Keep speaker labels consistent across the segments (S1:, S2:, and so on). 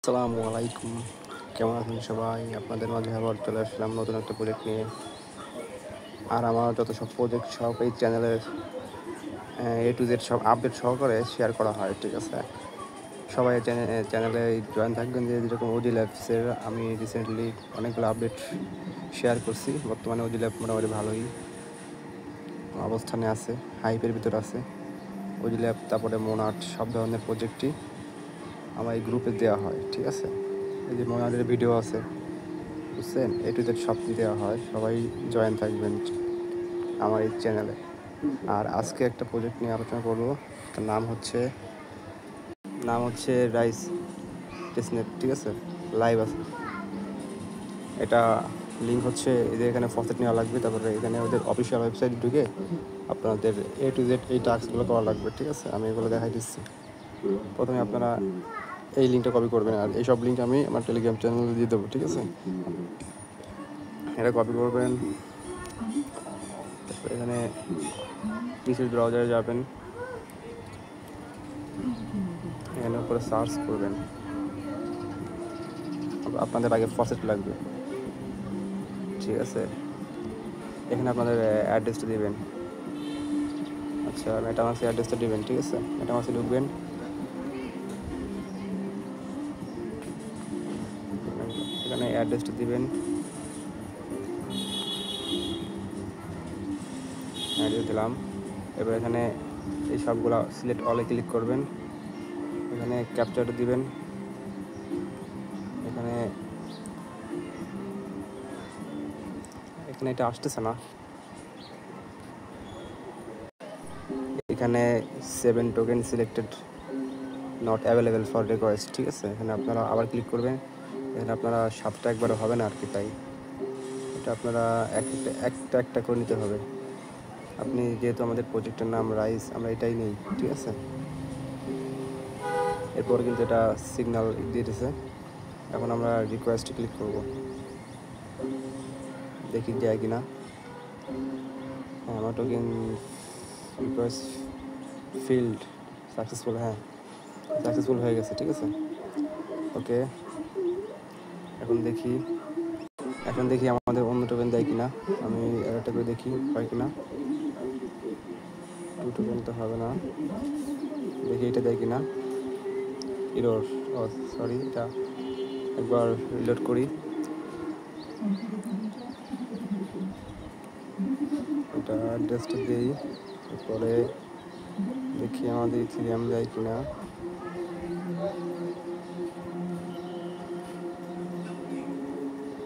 S1: আসসালামু আলাইকুম, কেমন আছেন সবাই? আপনাদের মাঝে আবার চলে আসলাম নতুন একটা প্রজেক্ট নিয়ে। আর আমার যত সব প্রজেক্ট সব এই চ্যানেলের A to Z সব আপডেট সহকারে শেয়ার করা হয়, ঠিক আছে? সবাই চ্যানেলে জয়েন থাকবেন। যে যেরকম ওজি ল্যাবসের আমি রিসেন্টলি অনেকগুলো আপডেট শেয়ার করছি। বর্তমানে ওজি ল্যাব মোটামুটি ভালোই অবস্থানে আছে, হাইপের ভিতর আছে ওজি ল্যাব। তারপরে মোনাট, সব ধরনের প্রজেক্টই আমার এই গ্রুপে দেওয়া হয়, ঠিক আছে? এই যে মোনাটের ভিডিও আছে, বুঝছেন? A to Z সব দেওয়া হয়। সবাই জয়েন থাকবেন আমার এই চ্যানেলে। আর আজকে একটা প্রজেক্ট নিয়ে আলোচনা করব। তার নাম হচ্ছে রাইস টেস্টনেট, ঠিক আছে? লাইভ আছে এটা। লিঙ্ক হচ্ছে এদের এখানে ফসেট নেওয়া লাগবে। তারপরে এখানে ওদের অফিসিয়াল ওয়েবসাইট ঢুকে আপনাদের A to Z এই টাস্কগুলো করা লাগবে, ঠিক আছে? আমি এগুলো দেখাই দিচ্ছি। প্রথমে আপনারা এই লিঙ্কটা কপি করবেন, আর এই সব লিঙ্ক আমি আমার টেলিগ্রাম চ্যানেলে দিয়ে দেবো, ঠিক আছে? এটা কপি করবেন। তারপরে এখানে পিসির ব্রাউজারে যাবেন, এখানে উপরে সার্চ করবেন। আপনাদের আগে ফসেট লাগবে, ঠিক আছে? এখানে আপনাদের অ্যাড্রেসটা দিবেন। আচ্ছা, মেটামাক্সের অ্যাড্রেসটা দিবেন, ঠিক আছে? মেটামাক্সে ঢুকবেন, এখানে অ্যাড্রেসটা দিবেন, অ্যাড্রেস দিলাম। এবার এখানে এই সবগুলো সিলেক্ট অলে ক্লিক করবেন, এখানে ক্যাপচারটা দিবেন। এখানে এখানে এটা আসতেছে না, এখানে 7 token selected not available for request, ঠিক আছে? এখানে আপনারা আবার ক্লিক করবেন। এখানে আপনারা 7টা একবারে হবে না আর কি, তাই এটা আপনারা একটা একটা করে নিতে হবে। আপনি যেহেতু আমাদের প্রজেক্টের নাম রাইস, আমরা এটাই নেই, ঠিক আছে? এরপর কিন্তু এটা সিগন্যাল দিয়ে দিয়েছে। এখন আমরা রিকোয়েস্টে ক্লিক করব, দেখি যায় কি না। হ্যাঁ, আমার টোকেন রিকোয়েস্ট ফিল্ড সাকসেসফুল, হ্যাঁ সাকসেসফুল হয়ে গেছে, ঠিক আছে? ওকে, এখন দেখি আমাদের অন্য টোকেন দেয় কিনা। আমি একটা করে দেখি হয় কিনা। 2 টোকেন তো হবে না, দেখি এটা দেয় কিনা। এরর, ও সরি, এটা একবার রিলোড করি। এটা অ্যাড্রেসটা দিই, এরপরে দেখি আমাদের ইথিরিয়াম দেয় কিনা।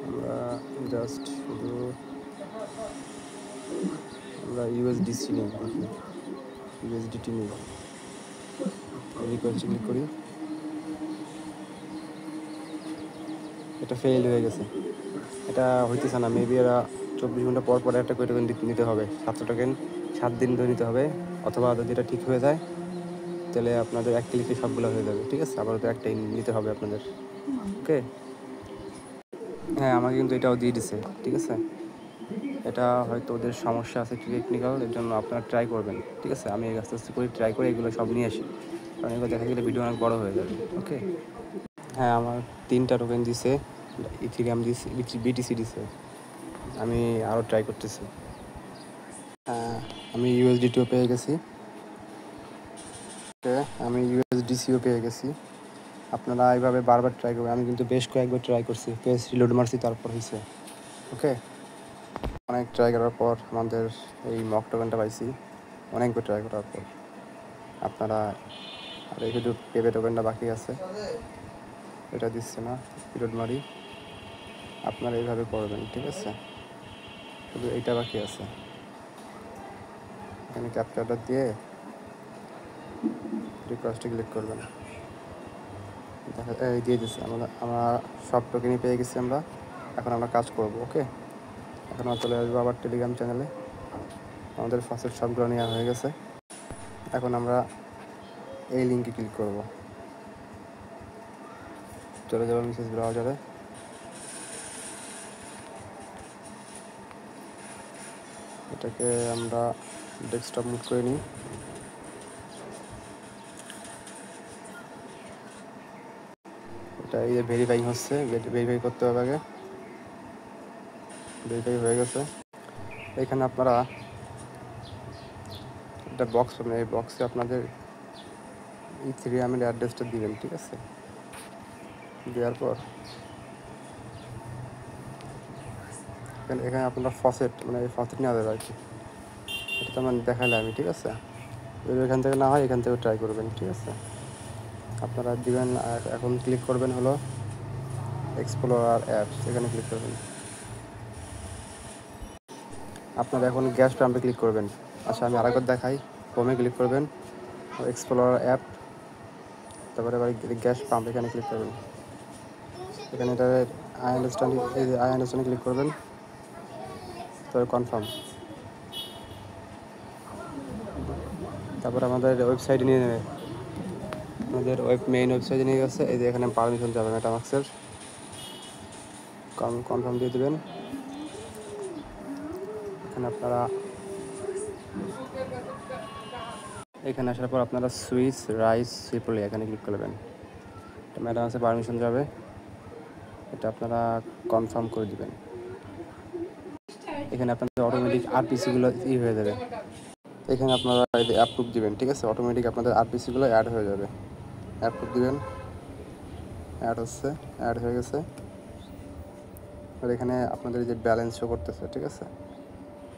S1: আমরা জাস্ট শুধু আমরা ইউএসডিসি নিই, দেখি ইউএসডিটি নিই। রিকোয়েস্ট ক্লিক করি, এটা ফেল হয়ে গেছে। এটা হইতেছে না, মেবি এরা 24 ঘন্টা পর পর একটা করে টোকেন নিতে হবে। 700 টোকেন 7 দিন ধরে নিতে হবে। অথবা যদি এটা ঠিক হয়ে যায় তাহলে আপনাদের এক ক্লিকে সবগুলো হয়ে যাবে, ঠিক আছে? আপাতত একটাই নিতে হবে আপনাদের। ওকে, হ্যাঁ আমাকে কিন্তু এটাও দিয়ে দিছে, ঠিক আছে? এটা হয়তো ওদের সমস্যা আছে টেকনিক্যাল, এর জন্য আপনারা ট্রাই করবেন, ঠিক আছে? আমি আস্তে আস্তে করে ট্রাই করে এগুলো সব নিয়ে আসি, কারণ এগুলো দেখা গেলে ভিডিও অনেক বড় হয়ে যাবে। ওকে, হ্যাঁ আমার 3টা টোকেন দিছে, ইথিরিয়াম দিছে, বিটিসি দিছে। আমি আরও ট্রাই করতেছি। আমি ইউএসডিটিও পেয়ে গেছি, আমি ইউএসডিসিও পেয়ে গেছি। আপনারা এইভাবে বারবার ট্রাই করবেন। আমি কিন্তু বেশ কয়েকবার ট্রাই করছি, পেজ রিলোড মারছি, তারপর হয়েছে। ওকে, অনেক ট্রাই করার পর আমাদের এই মক টোকেনটা পাইছি, অনেকবার ট্রাই করার পর। আপনারা আর এই শুধু পেপে টোকেনটা বাকি আছে, এটা দিচ্ছে না, রিলোড মারি। আপনারা এইভাবে করবেন, ঠিক আছে? শুধু এইটা বাকি আছে, এখানে ক্যাপচারটা দিয়ে রিকোয়েস্টে ক্লিক করবেন। দেখা এই দিয়ে দিচ্ছে, আমরা সব টোকেনই পেয়ে গেছি আমরা। এখন আমরা কাজ করব। ওকে, এখন আমরা চলে আসবো আবার টেলিগ্রাম চ্যানেলে। আমাদের ফার্স্টের সবগুলো নেওয়া হয়ে গেছে। এখন আমরা এই লিঙ্কে ক্লিক করব, চলে যাবো মিসেস ব্রাউজারে। এটাকে আমরা ডেস্কটপ মুভ করে নিই। এটা এই যে ভেরিফাই হচ্ছে, ভেরিফাই করতে হবে আগে। ভেরিফাই হয়ে গেছে। এখানে আপনারা একটা বক্স পাবেন, এই বক্সে আপনাদের ইথেরিয়ামের অ্যাড্রেসটা দিবেন, ঠিক আছে। দেওয়ার পর এখানে আপনারা ফসেট, মানে এই ফসেট নেওয়া যাবে আর কি। এটা তো মানে দেখালে আমি, ঠিক আছে। যদি এখান থেকে না হয় এখান থেকে ট্রাই করবেন, ঠিক আছে। আপনারা দিবেন, আর এখন ক্লিক করবেন হলো এক্সপ্লোরার অ্যাপস, এখানে ক্লিক করবেন। আপনারা এখন গ্যাস পাম্পে ক্লিক করবেন। আচ্ছা, আমি আরেকবার দেখাই। হোমে ক্লিক করবেন, এক্সপ্লোরার অ্যাপ, তারপরে এবার গ্যাস পাম্প, এখানে ক্লিক করবেন। এখানে এটা আই আন্ডারস্ট্যান্ডে ক্লিক করবেন, তারপরে কনফার্ম। তারপর আমাদের ওয়েবসাইটে নিয়ে নেবে, আমাদের মেইন ওয়েবসাইটে নিয়ে গেছে। এই যে এখানে পারমিশন যাবে মেটামাক্সের, কনফার্ম দিয়ে দেবেন। এখানে আপনারা এখানে আসার পর আপনারা সুইস রাইস সিপলি এখানে ক্লিক করবেন। এটা মেটামাক্সে পারমিশন যাবে, এটা আপনারা কনফার্ম করে দিবেন। এখানে আপনাদের অটোমেটিক আরপিসিগুলো হয়ে যাবে। এখানে আপনারা অ্যাপ্রুভ দিবেন, ঠিক আছে। অটোমেটিক আপনাদের আরপিসিগুলো অ্যাড হয়ে যাবে, অ্যাপ্রুভ দিবেন। অ্যাড হয়ে গেছে। আর এখানে আপনাদের যে ব্যালেন্স শো করতেছে, ঠিক আছে,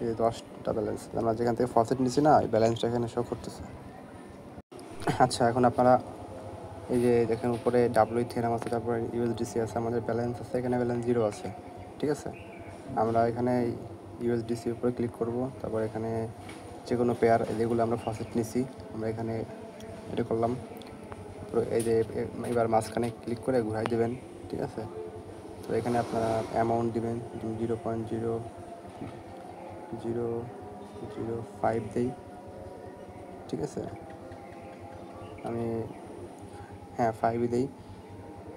S1: এই 10টা ব্যালেন্স আমরা যেখান থেকে ফসেট নিচ্ছি না, এই ব্যালেন্সটা এখানে শো করতেছে। আচ্ছা, এখন আপনারা এই যে দেখেন উপরে ইথেরিয়াম আছে, তারপরে ইউএসডিসি আছে, আমাদের ব্যালেন্স আছে, এখানে ব্যালেন্স 0 আছে, ঠিক আছে। আমরা এখানে ইউএসডিসির উপরে ক্লিক করব, তারপর এখানে যে কোনো পেয়ার যেগুলো আমরা ফসেট নিছি আমরা এখানে এটা করলাম। এই যে এবার মাঝখানে ক্লিক করে ঘুরাই দেবেন, ঠিক আছে। তো এখানে আপনারা অ্যামাউন্ট দিবেন 0.0005 দিই, ঠিক আছে। আমি 5 দিই।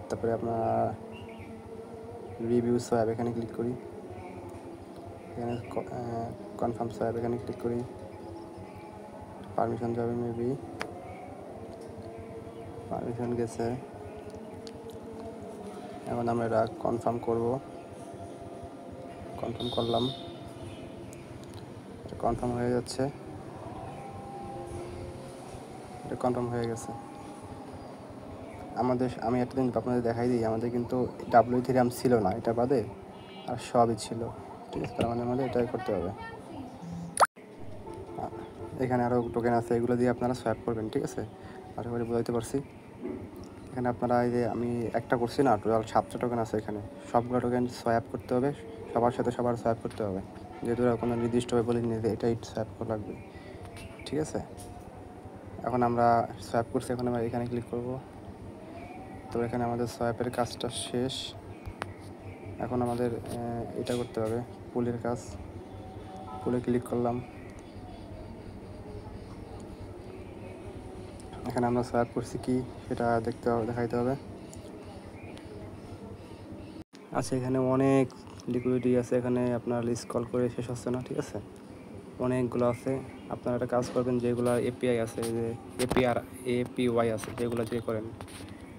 S1: তারপরে আপনার রিভিউ সোয়াব এখানে ক্লিক করি, এখানে কনফার্ম সোয়াব এখানে ক্লিক করি। পারমিশন যাবে, মেবি পারমিশন গেছে। এখন আমরা এটা কনফার্ম করব, কনফার্ম করলাম, এটা কনফার্ম হয়ে যাচ্ছে, এটা কনফার্ম হয়ে গেছে। আমি একটা দিন আপনাদের দেখাই দিই, আমাদের কিন্তু ইথেরিয়াম ছিল না, এটা বাদে আর সবই ছিল, ঠিক আছে। তার মানে আমাদের এটাই করতে হবে। এখানে আরও টোকেন আছে, এগুলো দিয়ে আপনারা সোয়াপ করবেন, ঠিক আছে। আশা করি বুঝাইতে পারছি। এখানে আপনারা এই যে আমি একটা করছি না, টোটাল 7টা টোকেন আছে এখানে, সবগুলো টোকেন সোয়াপ করতে হবে, সবার সাথে সবার সোয়াপ করতে হবে, যেহেতু কোনো নির্দিষ্টভাবে বলে নিয়ে এটাই সোয়াপ করা লাগবে, ঠিক আছে। এখন আমরা সোয়াপ করছি, এখন আমরা এখানে ক্লিক করব। তো এখানে আমাদের সোয়াপের কাজটা শেষ। এখন আমাদের এটা করতে হবে, পুলের কাজ। পুলে ক্লিক করলাম, এখানে আমরা সোয়াপ করছি কি সেটা দেখাইতে হবে। আচ্ছা, এখানে অনেক লিকুইডিটি আছে, এখানে আপনার স্ক্রল করে শেষ হচ্ছে না, ঠিক আছে। অনেকগুলো আছে, আপনারা একটা কাজ করবেন, যেগুলো এপিআই আছে, যে এপিওয়াই আছে, যেগুলো দিয়ে করেন,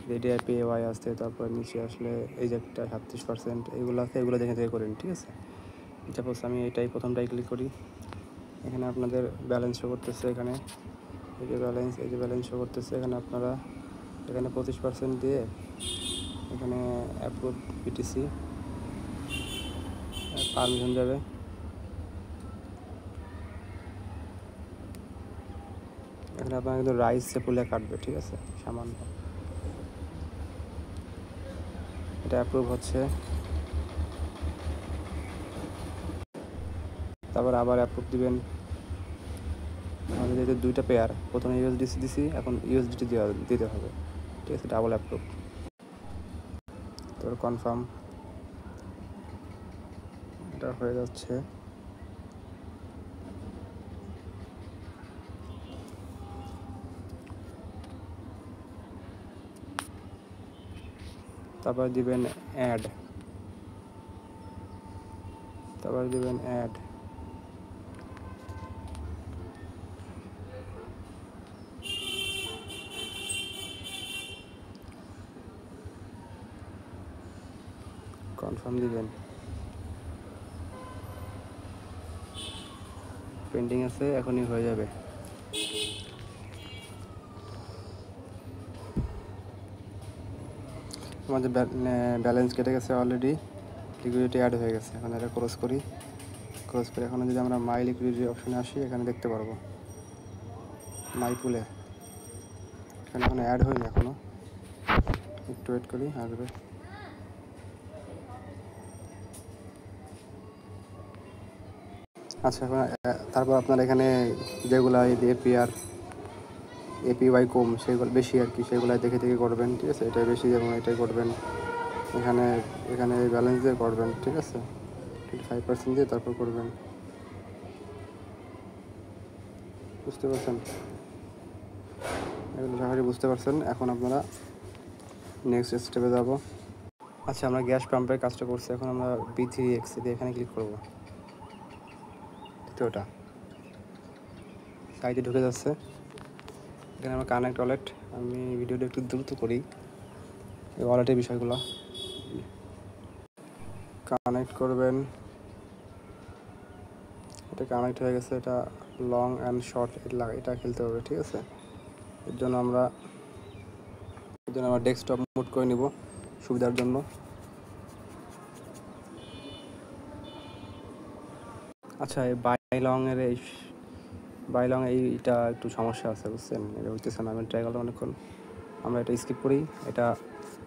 S1: যেটি এপিওয়াই আছে, তারপর নিচে আসলে এই যে একটা 37% এগুলো আছে, এগুলো দেখে করেন, ঠিক আছে। সাপোজ আমি প্রথমটাই ক্লিক করি, এখানে আপনাদের ব্যালেন্স শো করতেছে, এখানে এই যে ব্যালেন্স শো করতেছে, এখানে আপনারা এখানে 25% দিয়ে এখানে অ্যাপ্রুভ বিটিসি পারমিশন যাবে। এখানে আপনার কিন্তু রাইস সেপুলে কাটবে, ঠিক আছে, সামান্য। এটা অ্যাপ্রুভ হচ্ছে, তারপর আবার অ্যাপ্রুভ দিবেন। আমাদের যেহেতু 2টা পেয়ার, প্রথমে ইউএসডিসি দিছি, এখন ইউএসডিটি দিতে হবে, ঠিক আছে। ডাবল অ্যাপ্রুভ, তারপর কনফার্ম, এটা হয়ে যাচ্ছে। তারপর দিবেন অ্যাড, কনফার্ম দিবেন। পেন্ডিং আছে, এখনই হয়ে যাবে। আমাদের ব্যালেন্স কেটে গেছে অলরেডি, লিকুইডিটি অ্যাড হয়ে গেছে। এখন এটা ক্লোজ করি। ক্লোজ করে এখন যদি আমরা মাই লিকুইডিটি অপশনে আসি, এখানে দেখতে পারবো মাই পুলে এখানে এখনো অ্যাড হয়নি, এখনও একটু ওয়েট করি, আসবে। আচ্ছা, এখন তারপর আপনার এখানে যেগুলো এপিওয়াই কম, সেগুলো বেশি আর কি, সেগুলো দেখে দেখে করবেন, ঠিক আছে। এটাই বেশি, যেমন এটাই করবেন। এখানে এখানে ব্যালেন্স দিয়ে করবেন, ঠিক আছে। 25% দিয়ে তারপর করবেন, বুঝতে পারছেন? এগুলো সহজে বুঝতে পারছেন। এখন আপনারা নেক্সট স্টেপে যাব। আচ্ছা, আমরা গ্যাস পাম্পের কাজটা করছি, এখন আমরা B3X দিয়ে এখানে ক্লিক করব। দ্বিতীয়টা সাইডে ঢুকে যাচ্ছে। এখানে আমরা কানেক্ট ওয়ালেট, আমি ভিডিওটা একটু দ্রুত করি, এই ওয়ালেটের বিষয়গুলো কানেক্ট করবেন। এটা কানেক্ট হয়ে গেছে, এটা লং অ্যান্ড শর্ট এটা খেলতে হবে, ঠিক আছে। এর জন্য আমরা ডেস্কটপ মুড করে নিব সুবিধার জন্য। আচ্ছা, এই বাইলং এইটা একটু সমস্যা আছে, বুঝছেন? এটা হইতেছে না, আমি ট্রাই করলাম অনেকক্ষণ। আমরা এটা স্কিপ করি, এটা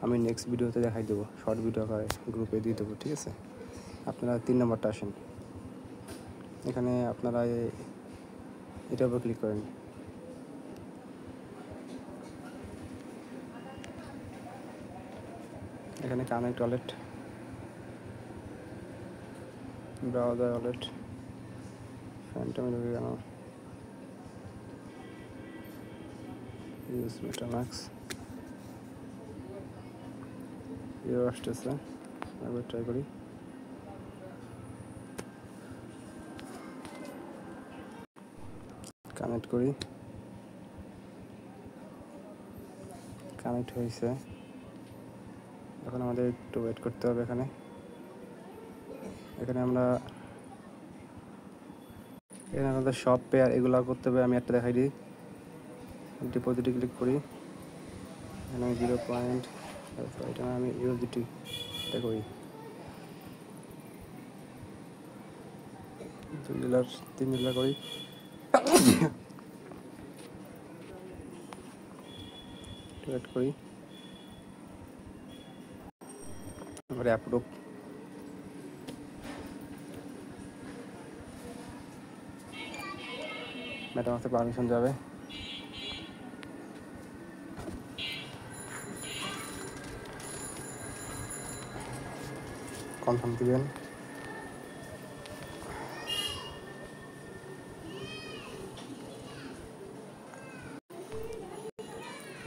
S1: আমি নেক্সট ভিডিওতে দেখাই দেবো, শর্ট ভিডিও আকারে গ্রুপে দিয়ে দেবো, ঠিক আছে। আপনারা 3 নম্বরটা আসেন, এখানে আপনারা এটার উপর ক্লিক করেন। এখানে connect wallet, browser wallet, Phantom কেন ইউজ মেটাম্যাক্স আসতেছে, একবার ট্রাই করি। কানেক্ট করি, কানেক্ট হয়েছে। এখন আমাদের একটু ওয়েট করতে হবে। এখানে আমাদের সব পেয়ার এগুলো করতে হবে। আমি একটা দেখাই দিই, ডিপোজিটে ক্লিক করি। এখানে আমি 0. এটা আমি ইউএসডিটি এটা করি, 2 ডিলার 3 ডিলার করি। ওয়েট করি, এবারে অ্যাপ্রুভ। মেটামাক্সে পারমিশন যাবে। কনফার্ম দিবেন।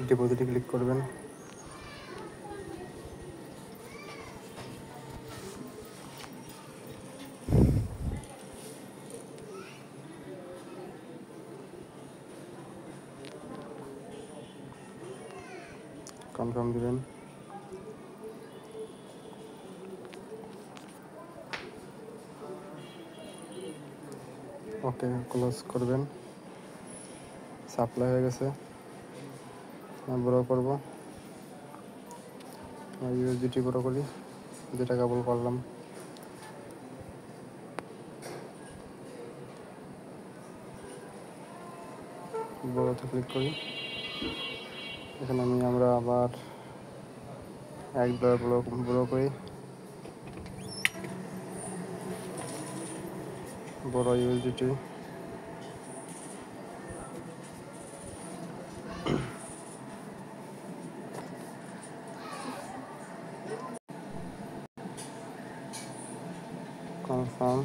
S1: ডিপোজিটে ক্লিক করবেন। কনফার্ম দিবেন। ওকে, ক্লোজ করবেন। সাপ্লাই হয়ে গেছে, বড় করব। ইউএসডিটি বড় করি, যেটা কেবল করলাম। বড়তে ক্লিক করি। এখানে আমরা আবার $1 বড় করি, বড় ইউএসডিটি। কনফার্ম।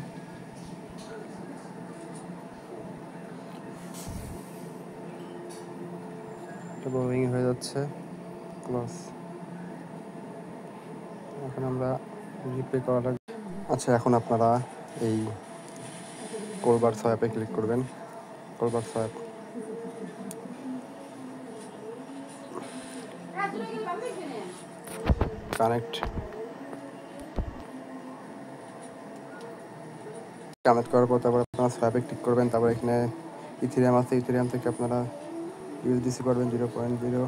S1: এটা বোরিং হয়ে যাচ্ছে, ক্লোজ। এখন আমরা রিপে করা লাগবে। আচ্ছা, এখন আপনারা এই কোরবার সোয়াপে ক্লিক করবেন। কোরবার সোয়াপ কানেক্ট, কানেক্ট করার পর তারপর আপনারা সোয়াপে ক্লিক করবেন। তারপর এখানে ইথেরিয়াম আছে, ইথেরিয়াম থেকে আপনারা ইউএসডিসি করবেন 0.00015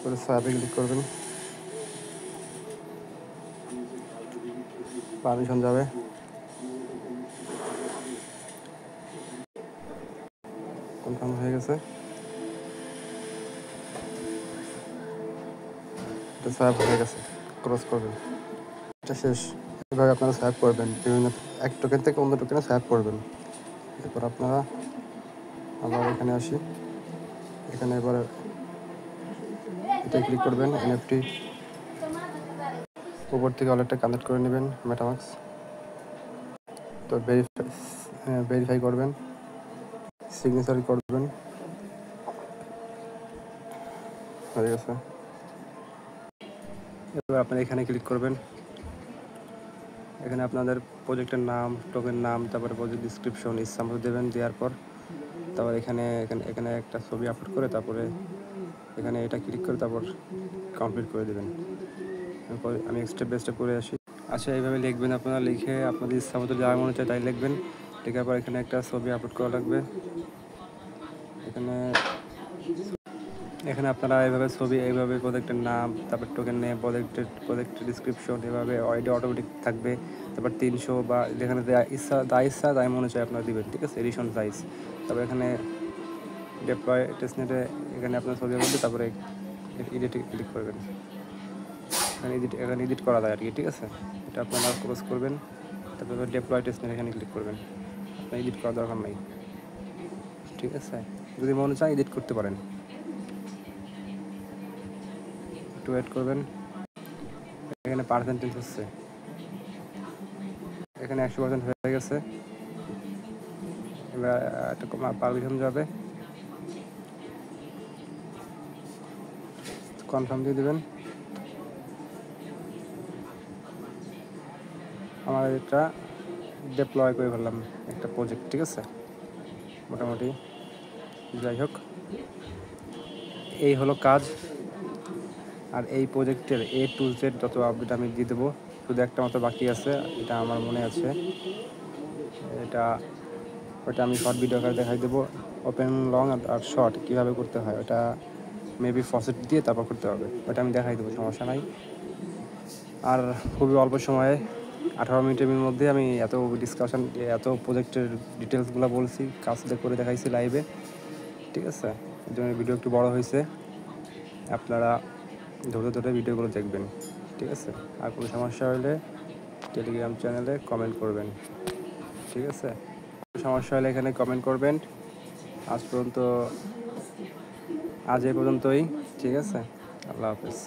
S1: করে সোয়াপে ক্লিক করবেন। পারমিশন যাবে, কনফার্ম হয়ে গেছে। এটা সোয়াপ হয়ে গেছে, ক্রস করবেন। এটা শেষ। এভাবে আপনারা সোয়াপ করবেন, বিভিন্ন এক টোকেন থেকে অন্য টোকেনে সোয়াপ করবেন। এরপর আপনারা আবার এখানে আসি, এখানে এবার এটা ক্লিক করবেন। এনএফটি উপর থেকে ওয়ালেটটা কানেক্ট করে নেবেন মেটামাক্স। তো ভেরিফাই করবেন, সিগনেচার করবেন, হয়ে গেছে। এবার আপনারা এখানে ক্লিক করবেন। এখানে আপনাদের প্রজেক্টের নাম, টোকেন নাম, তারপরে প্রজেক্ট ডিসক্রিপশন ইচ্ছামতো দেবেন। দেওয়ার পর তারপর এখানে এখানে একটা ছবি আপলোড করে তারপরে এখানে এটা ক্লিক করে তারপর কমপ্লিট করে দেবেন। আমি স্টেপ বাই স্টেপ করে আসি। আচ্ছা, এইভাবে লিখবেন আপনারা, লিখে আপনাদের ইচ্ছা মতো যা মনে চায় তাই লিখবেন। লেখার পর এখানে একটা ছবি আপলোড করা লাগবে। এখানে আপনারা এইভাবে ছবি, এইভাবে প্রজেক্টের নাম, তারপর টোকেন নেম, প্রজেক্টের ডিসক্রিপশন, এভাবে আইডি অটোমেটিক থাকবে। তারপর 300 বা যেখানে ইচ্ছা তাই মনে চায় আপনারা দিবেন, ঠিক আছে। এডিশন সাইজ, তারপর এখানে ডিপ্লয় টেস্টনেটে এখানে আপনার ছবি বলতে তারপরে এডিটে ক্লিক করবেন। এখানে এডিট করা যায় আর কি, ঠিক আছে। এটা আপনারা ক্লোজ করবেন। তারপরে ডিপ্লয় টেস্টনেট এখানে ক্লিক করবেন। আপনার এডিট করার দরকার নেই, ঠিক আছে। যদি মনে চায় এডিট করতে পারেন। একটু ওয়েট করবেন। এখানে পার্সেন্টেজ হচ্ছে, এখানে 100% হয়ে গেছে। এবার একটা পারমিশন যাবে, কনফার্ম দিয়ে দেবেন। আমার এটা ডিপ্লয় করে ফেললাম একটা প্রজেক্ট, ঠিক আছে। মোটামুটি যাই হোক, এই হলো কাজ। আর এই প্রজেক্টের A to Z যত আপডেট আমি দিয়ে দেবো। শুধু একটা মতো বাকি আছে, এটা আমার মনে আছে। ওটা আমি শর্ট ভিডিও আকারে দেখাই দেবো। ওপেন, লং আর শর্ট কীভাবে করতে হয় ওটা মেবি ফসেট দিয়ে তারপর করতে হবে, ওটা আমি দেখাই দেবো, সমস্যা নাই। আর খুবই অল্প সময়ে 18 মিনিটের মধ্যে আমি এত ডিসকাশন, এত প্রজেক্টের ডিটেলসগুলো বলছি, কাজটা করে দেখাইছি লাইভে, ঠিক আছে। এর জন্য ভিডিও একটু বড় হয়েছে। আপনারা ধরে ধরে ভিডিওগুলো দেখবেন, ঠিক আছে। আর কোনো সমস্যা হলে টেলিগ্রাম চ্যানেলে কমেন্ট করবেন, ঠিক আছে। সমস্যা হলে এখানে কমেন্ট করবেন। আজ এই পর্যন্তই, ঠিক আছে। আল্লাহ হাফেজ।